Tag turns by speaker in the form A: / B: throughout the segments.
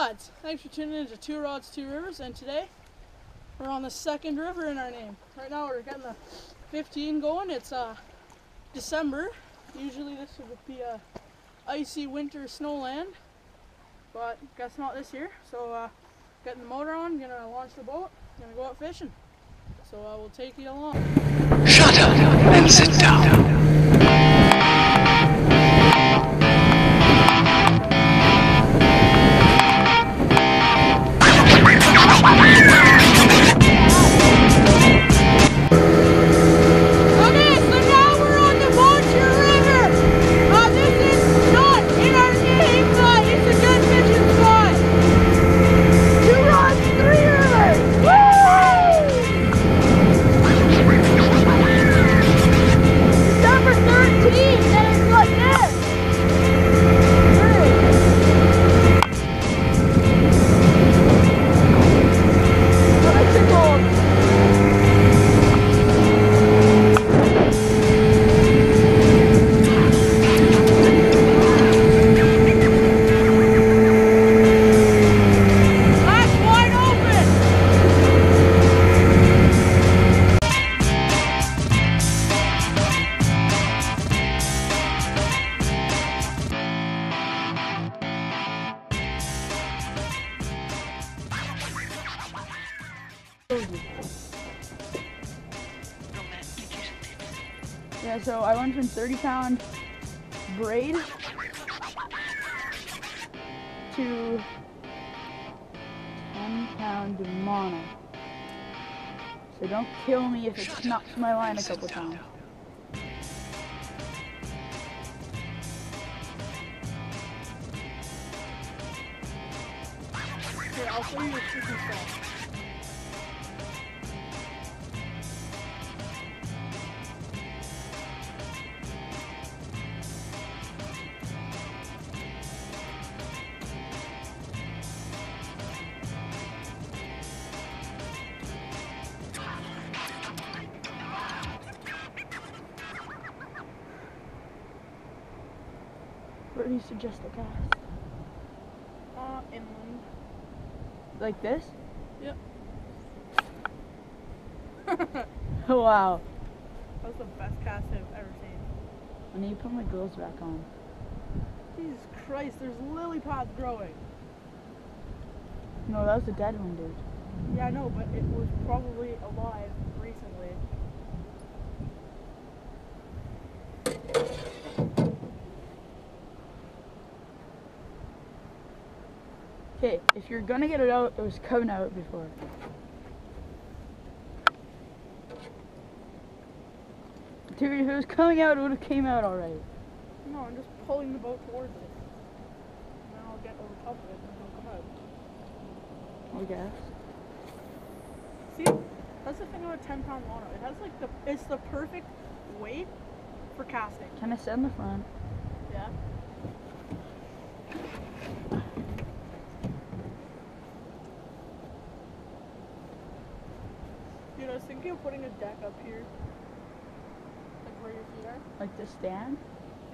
A: rods. Thanks for tuning in to Two Rods, Two Rivers, and today we're on the second river in our name. Right now we're getting the 15 going. It's December. Usually this would be a icy winter snowland, but guess not this year. So getting the motor on, gonna launch the boat, gonna go out fishing. So we'll take you along.
B: Shut up and sit down.
C: Yeah, so I went from 30-pound braid to 10-pound mono. So don't kill me if it knocks my line a couple times.
A: Here, I'll show you the fishing spot.
C: Where do you suggest a cast?
A: Inland.
C: Like this?
A: Yep.
C: Wow.
A: That was the best cast I've ever seen.
C: I need to put my gloves back on.
A: Jesus Christ, there's lily pads growing.
C: No, that was a dead one, dude.
A: Yeah, I know, but it was probably alive recently.
C: Okay, if you're gonna get it out, it was coming out before. Dude, if it was coming out, it would have came out already.
A: No, I'm just pulling the boat towards it. And then I'll get over top of it and it'll come out.
C: I guess.
A: See, that's the thing about 10-pound mono. It has like it's the perfect weight for casting.
C: Can I sit in the front?
A: Yeah. Dude, I was thinking of putting a deck up here. Like where your feet are.
C: Like the stand?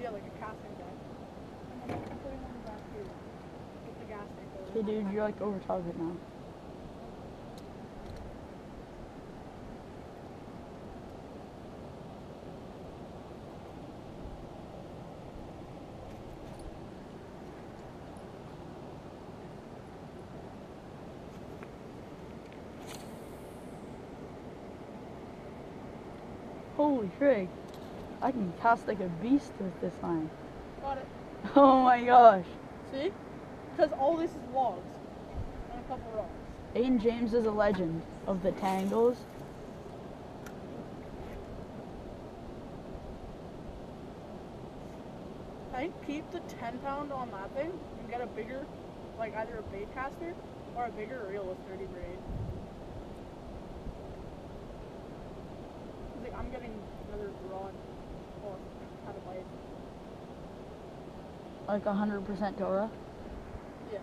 A: Yeah, like a casting deck. And then I'm putting one back here. With the gas tank over.
C: Okay, dude, you're like over top of it now. Holy frig. I can cast like a beast with this line.
A: Got it.
C: Oh my gosh.
A: See? Because all this is logs. And a couple rocks.
C: Aiden James is a legend of the tangles.
A: I think keep the 10-pound on that thing and get a bigger, like either a bait caster or a bigger reel with 30 braid. I'm getting another rod or how to bite.
C: Like 100% Dora.
A: Yeah.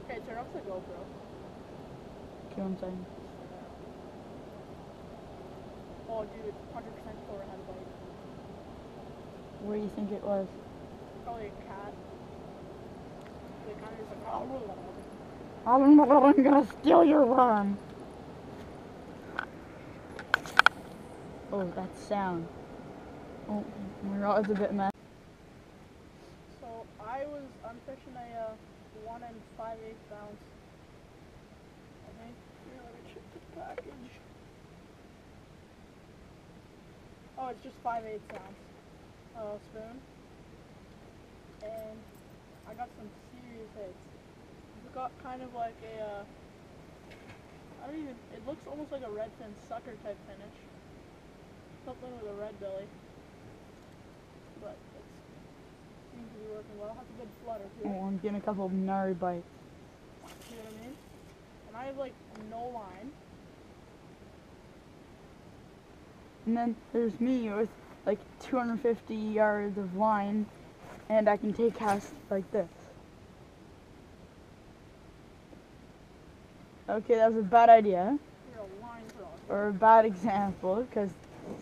A: Okay, turn off the GoPro.
C: See what I'm saying?
A: Oh, dude, it's 100% Dora how to bite.
C: Where do you think it was?
A: Probably a cat. they kind of just like, oh.
C: I'm gonna steal your worm. Oh, that sound. Oh, my rod's a bit messy.
A: So I'm fishing a 1 5/8 ounce. I think. Here, let me check the package. Oh, it's just 5/8 ounce spoon. And I got some serious hits. It's got kind of like a, it looks almost like a redfin sucker type finish. Something with a red belly. But it seems to be working well. Has a good flutter too.
C: Oh, I'm getting a couple of gnarly bites.
A: You know what I mean? And I have like no line.
C: And then there's me with like 250 yards of line, and I can take casts like this. Okay, that was a bad idea,
A: You're a line cross.
C: or a bad example, because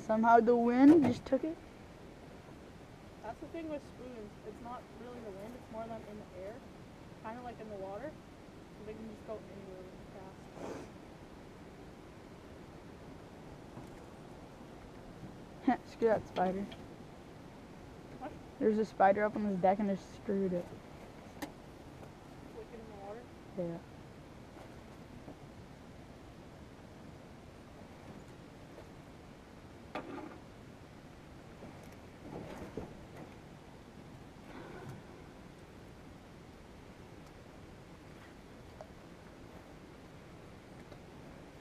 C: somehow the wind just took it.
A: That's the thing with spoons. It's not really the wind, it's more them in the air. Kind of like in the water. So they can just go anywhere with the cast.
C: Screw that spider.
A: What?
C: There's a spider up on this deck and I just screwed it.
A: Flick it in the water.
C: Yeah.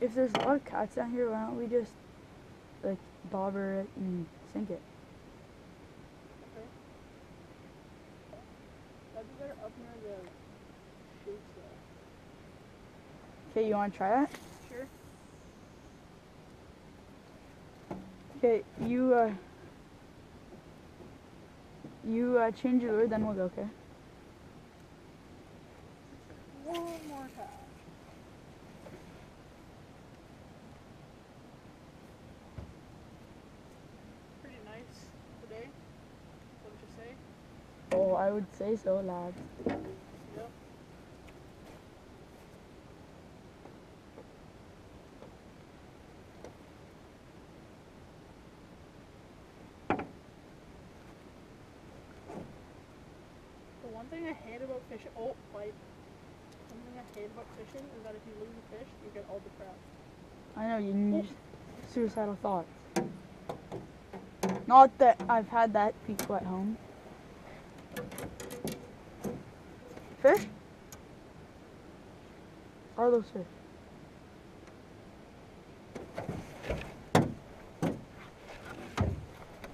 C: If there's a lot of cats down here, why don't we just like bobber it and sink it?
A: Okay. That'd be better up near the shoots though.
C: Okay, you want to try that?
A: Sure.
C: Okay, you change your lure, then we'll go. Okay.
A: One more time. Pretty nice today. What would you say?
C: Oh, I would say so, lads.
A: Yep. The one thing I hate about fishing, one thing I hate about fishing is that if you lose a fish, you get all depressed.
C: I know you need suicidal thoughts. Not that I've had that people at home. Fish? Are those fish?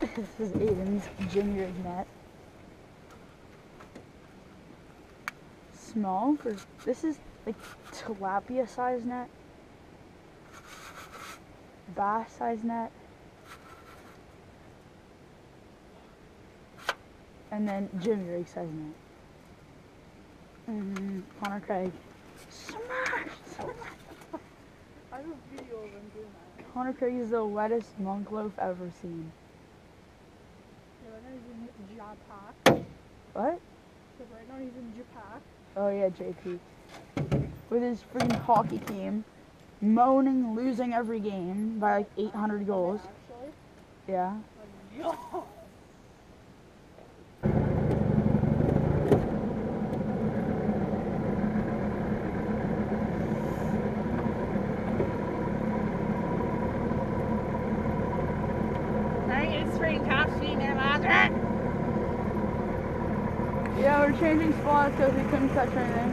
C: This is Aiden's junior net. Small for this is like tilapia size net, bass size net, and then jimmy rig size net. Connor Craig. Smash!
A: I have a video of him doing that.
C: Connor Craig is the wettest monk loaf ever seen.
A: Yeah, right now he's in Japan.
C: What?
A: So right now he's in Japan.
C: Oh yeah, JP. With his freaking hockey team, moaning, losing every game by like 800 goals.
A: Actually.
C: Yeah.
A: Yo.
C: Yeah, we're changing spots because we couldn't catch anything.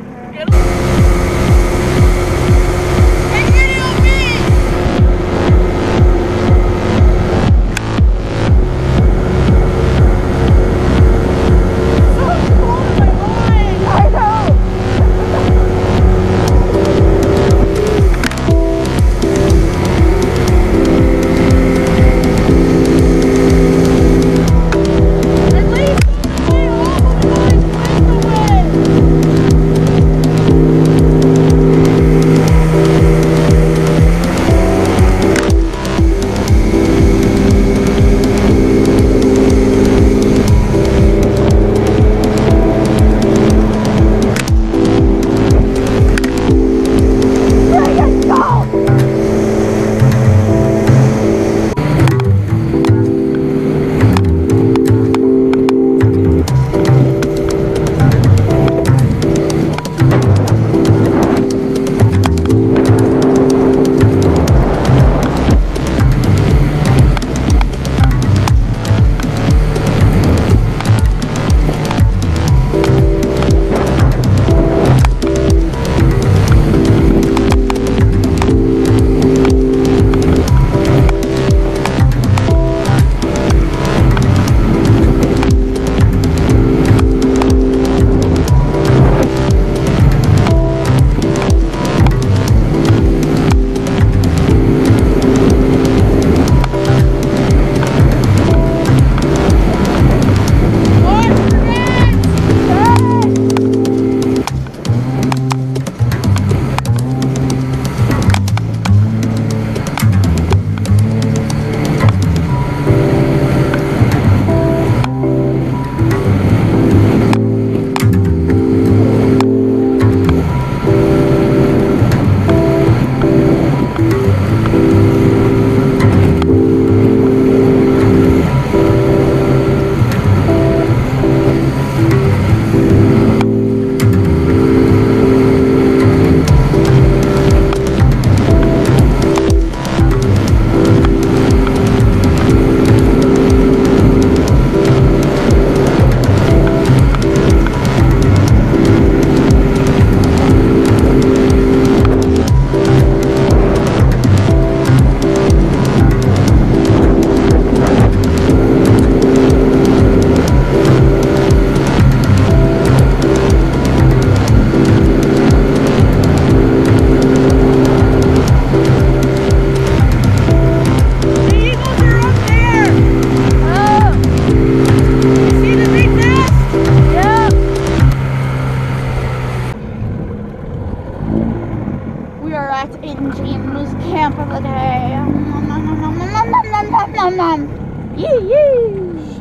C: Yee yee.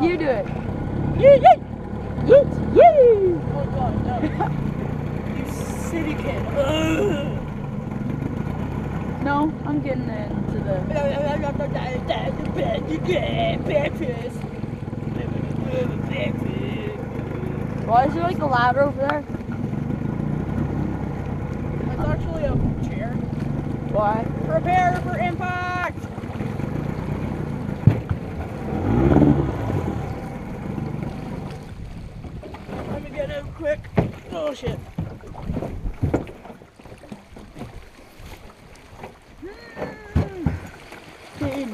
C: You do it. Yee yee. Yeet yee.
A: Oh god, no. You city kid. Ugh.
C: No, I'm getting into the. Why is there like a ladder over there?
A: That's actually a chair.
C: Why?
A: Prepare for impact! Let me get out quick. Oh shit.
C: Okay,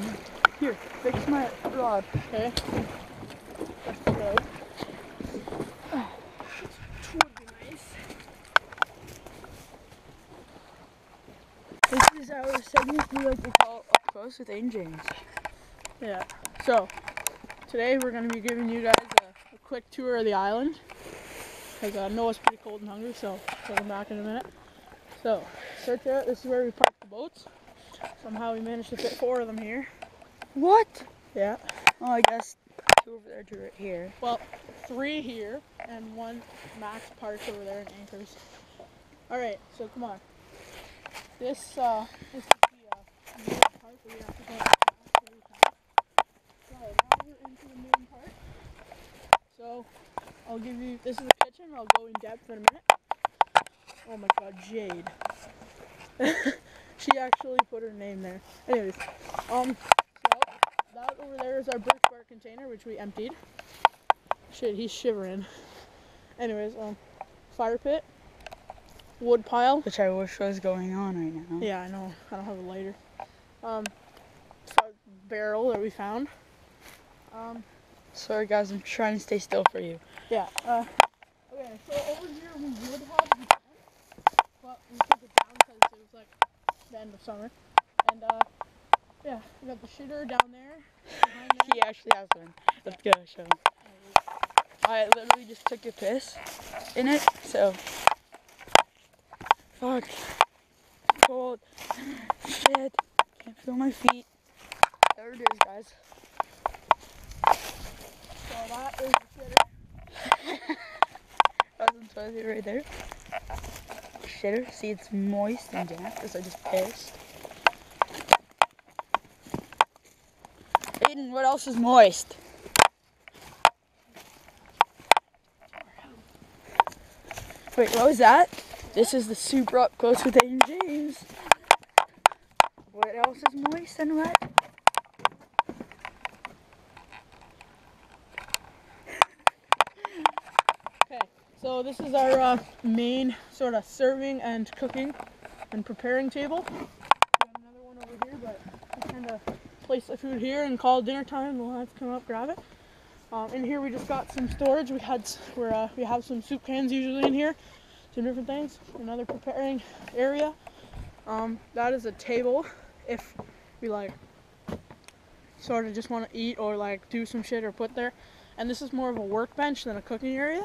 C: here, fix my rod.
A: Okay. Okay. Would be nice.
C: This is our segment we like to call Up Close with Aiden James.
A: Yeah. So, today we're going to be giving you guys a quick tour of the island. Because I know it's pretty cold and hungry, so we'll come back in a minute. So, search out, this is where we park the boats. Somehow we managed to fit 4 of them here.
C: What?
A: Yeah.
C: Oh, I guess 2 over there, 2 right here.
A: Well, 3 here and 1 max parked over there in anchors. Alright, so come on. This is the main part that we have to go back every time. So now we're into the main part. So I'll give you, this is the kitchen, I'll go in depth in a minute. Oh my god, Jade. She actually put her name there. Anyways, so that over there is our birch bark container, which we emptied. Shit, he's shivering. Anyways, fire pit, wood pile.
C: Which I wish was going on right now.
A: Yeah, I know. I don't have a lighter. Barrel that we found.
C: Sorry guys, I'm trying to stay still for you.
A: Yeah. Okay, so over here we would have the tent, but we took it down because it was like the end of summer. And yeah, we got the shitter down there. Behind there.
C: He actually has one. Let's go show him. I literally just took a piss in it, so. Fuck. Cold. Shit. Can't feel my feet. There it is, guys.
A: So that is the shitter.
C: That's some toilet right there. Shitter. See, it's moist and damp because I just pissed. Aiden, what else is moist? Wait, what was that? This is the super up close with Aiden James. What else is moist and wet?
A: Okay, so this is our main sort of serving and cooking and preparing table. We have another one over here, but we kind of place the food here and call it dinner time. We'll have to come up grab it. In here we just got some storage. We have some soup cans usually in here, some different things. Another preparing area. That is a table if we like sort of just want to eat or like do some shit or put there. And this is more of a workbench than a cooking area.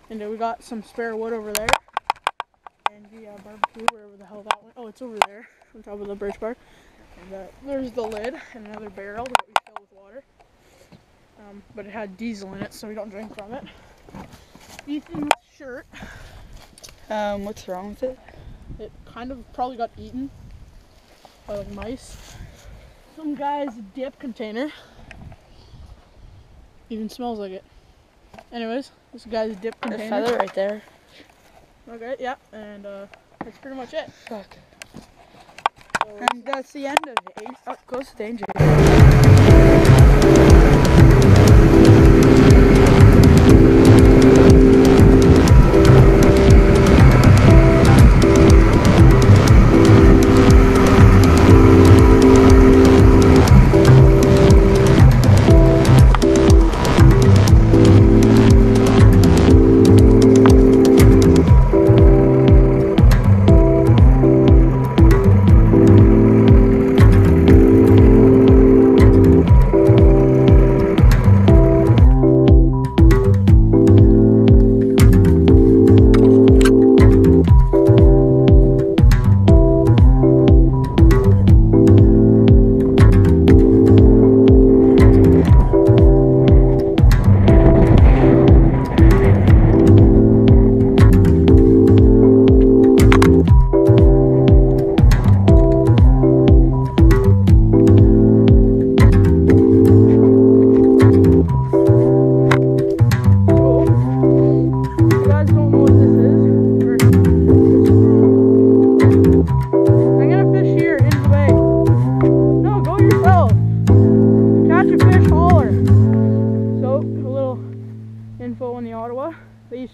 A: And then we got some spare wood over there. And the barbecue, wherever the hell that went. Oh, it's over there on top of the birch bark. And there's the lid and another barrel that we fill with water. But it had diesel in it, so we don't drink from it. Ethan's shirt.
C: What's wrong with it?
A: It kind of probably got eaten by like mice. Some guy's dip container. Even smells like it. Anyways, this guy's dip
C: A
A: container.
C: feather right there.
A: Okay, yeah, and that's pretty much it.
C: Fuck.
A: So
C: And that's the end of it. Up close to danger.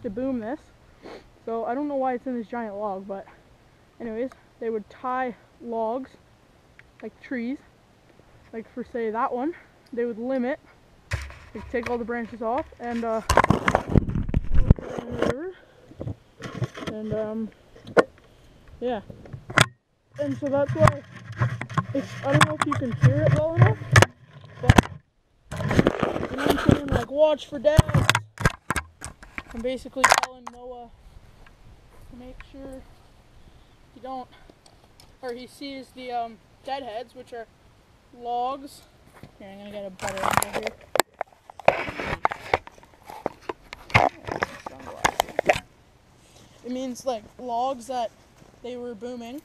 A: to boom this. So I don't know why it's in this giant log, but anyways, they would tie logs, like trees, like for say that one, they would limb it, like take all the branches off, and put it in the river. And yeah. And so that's why I don't know if you can hear it well enough, but you know what I'm saying, like, watch for dads. I'm basically telling Noah to make sure he don't, or he sees the deadheads, which are logs. Here, I'm gonna get a better angle here. It means like logs that they were booming,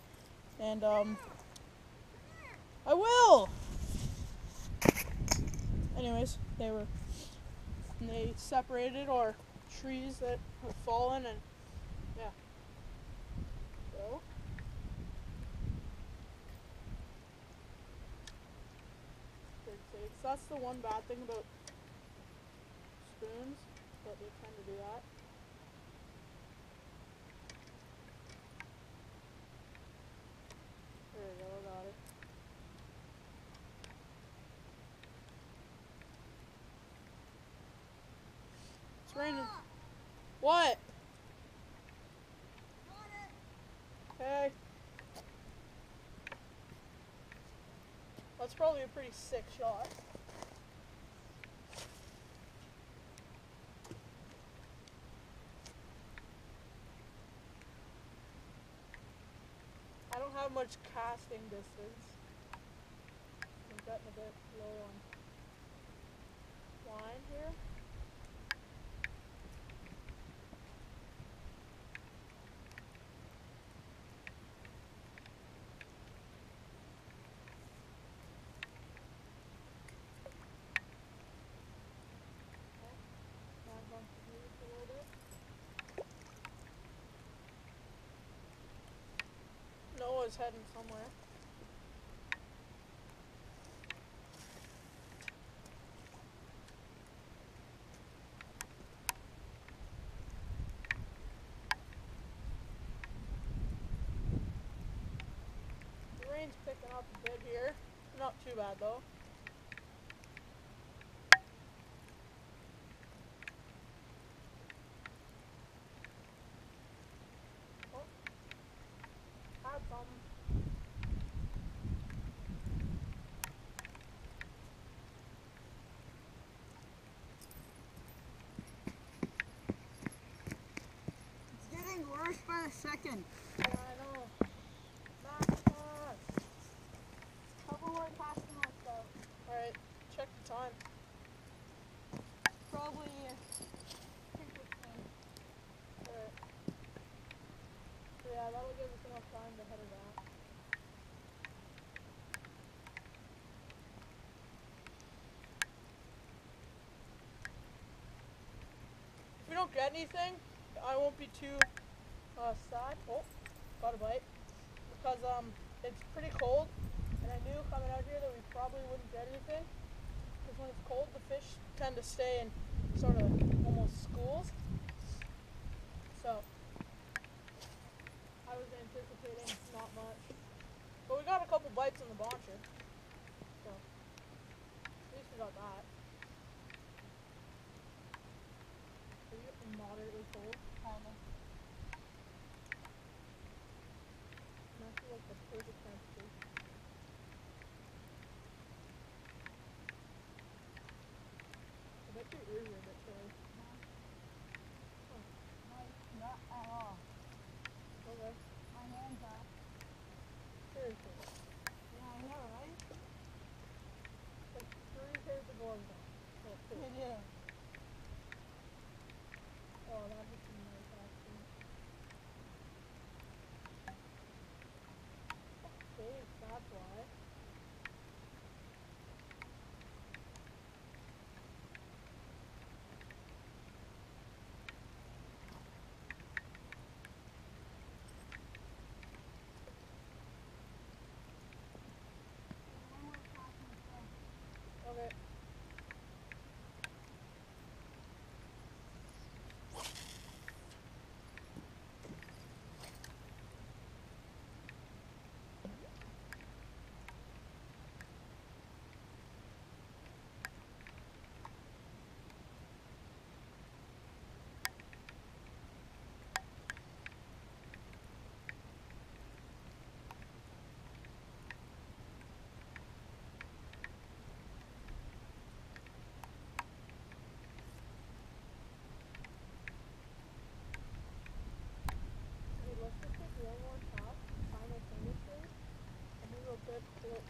A: and I will. Anyways, they separated, or trees that have fallen, and yeah. So that's the one bad thing about spoons, but they tend to do that. There we go, I got it. It's raining. What? Okay. That's probably a pretty sick shot. I don't have much casting distance. I'm getting a bit low on line here. Noah's heading somewhere. The rain's picking up a bit here. Not too bad though. Oh, had some.
C: It's getting worse by the second.
A: Yeah, I know. Not
C: Couple more casting like that.
A: Alright, check the time.
C: Probably.
A: Alright. So yeah, that'll give us enough time to head it out. If we don't get anything, I won't be too sad. Oh, got a bite. Because it's pretty cold, and I knew coming out here that we probably wouldn't get anything. Because when it's cold, the fish tend to stay in sort of almost schools. So I was anticipating not much. But we got a couple bites on the boncher. So at least we got that. Are you getting moderately cold?
C: Kinda.
A: That's like the perfect temperature. I bet your ears are a bit chilly.
C: Not at all.
A: Okay.
C: My hands are.
A: Seriously.
C: Yeah, I know, right?
A: Like 3 pairs of gloves on. Oh, 2.
C: It is.
A: Oh, that would be nice actually.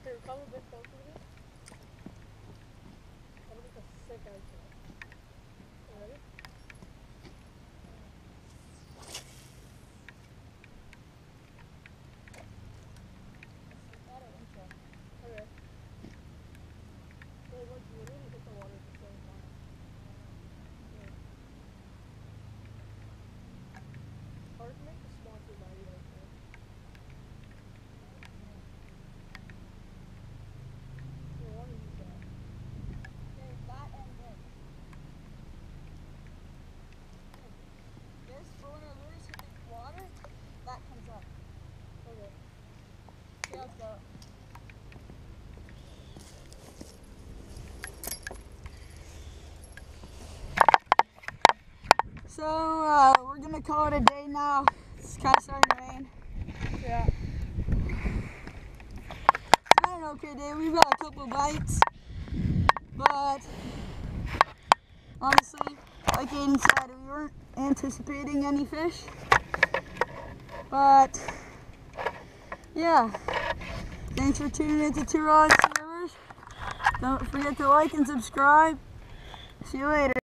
A: Here, come a bit closer to me. That'll make a sick outfit. Ready? Okay. So once you literally hit the water at the same time. Okay. Hard to make the sponsor by you like that. You want to use that.
C: There's that and this. This, for when our lures hit the water, that comes up.
A: Okay.
C: See how it's go. So, we're gonna call it a day now. It's kind of starting to rain.
A: Yeah.
C: It's been an okay day. We've got a couple bites, but honestly, like Aiden said, we weren't anticipating any fish. But yeah, thanks for tuning into Two Rods, Two Rivers. Don't forget to like and subscribe. See you later.